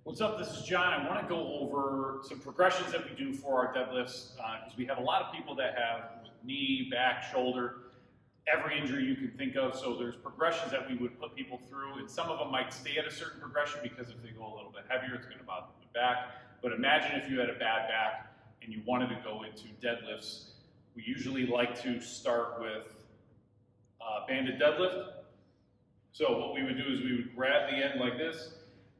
What's up, this is John. I want to go over some progressions that we do for our deadlifts because we have a lot of people that have knee, back, shoulder, every injury you can think of. So there's progressions that we would put people through, and some of them might stay at a certain progression because if they go a little bit heavier, it's going to bother the back. But imagine if you had a bad back and you wanted to go into deadlifts. We usually like to start with banded deadlift. So what we would do is we would grab the end like this.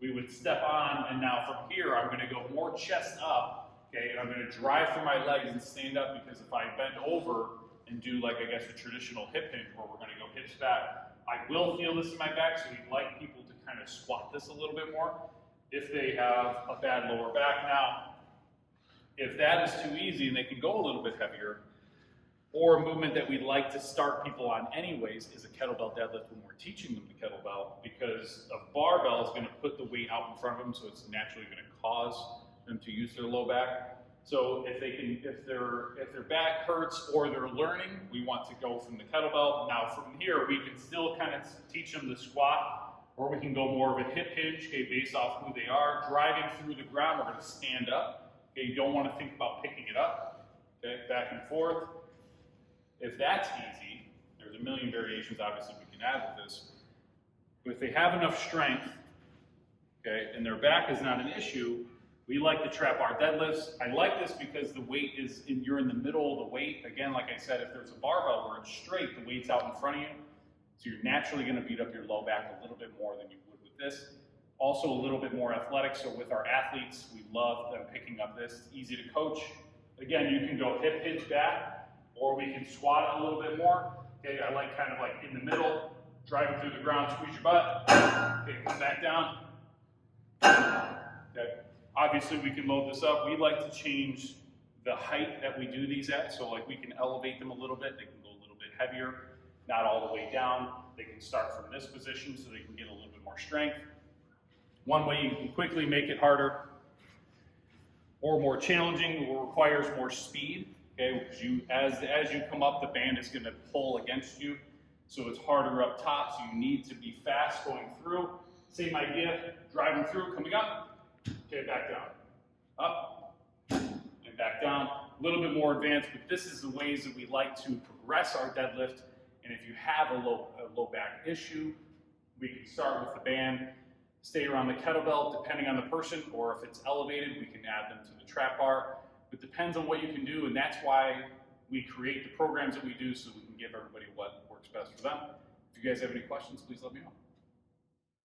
We would step on, and now from here, I'm gonna go more chest up, okay? And I'm gonna drive through my legs and stand up, because if I bend over and do like, I guess, a traditional hip hinge where we're gonna go hips back, I will feel this in my back, so we'd like people to kind of squat this a little bit more if they have a bad lower back. Now, if that is too easy and they can go a little bit heavier, or a movement that we like to start people on anyways is a kettlebell deadlift when we're teaching them the kettlebell, because a barbell is going to put the weight out in front of them, so it's naturally going to cause them to use their low back. So if their back hurts or they're learning, we want to go from the kettlebell. Now from here, we can still kind of teach them the squat, or we can go more of a hip hinge, okay, based off who they are. Driving through the ground, we're going to stand up. Okay, you don't want to think about picking it up. Okay, back and forth. If that's easy, there's a million variations obviously we can add with this. But if they have enough strength, okay, and their back is not an issue, we like to trap our deadlifts. I like this because the weight is, you're in the middle of the weight. Again, like I said, if there's a barbell where it's straight, the weight's out in front of you. So you're naturally going to beat up your low back a little bit more than you would with this. Also a little bit more athletic. So with our athletes, we love them picking up this. It's easy to coach. Again, you can go hip hinge back, or we can squat it a little bit more. Okay, I like kind of like in the middle, driving through the ground, squeeze your butt. Okay, come back down. Okay, obviously we can load this up. We like to change the height that we do these at, so like we can elevate them a little bit. They can go a little bit heavier, not all the way down. They can start from this position so they can get a little bit more strength. One way you can quickly make it harder or more challenging, or requires more speed. Okay, because as you come up, the band is going to pull against you, so it's harder up top. So you need to be fast going through. Same idea, driving through, coming up. Okay, back down, up, and back down. A little bit more advanced, but this is the ways that we like to progress our deadlift. And if you have a low back issue, we can start with the band, stay around the kettlebell depending on the person, or if it's elevated, we can add them to the trap bar. It depends on what you can do, and that's why we create the programs that we do, so we can give everybody what works best for them. If you guys have any questions, please let me know.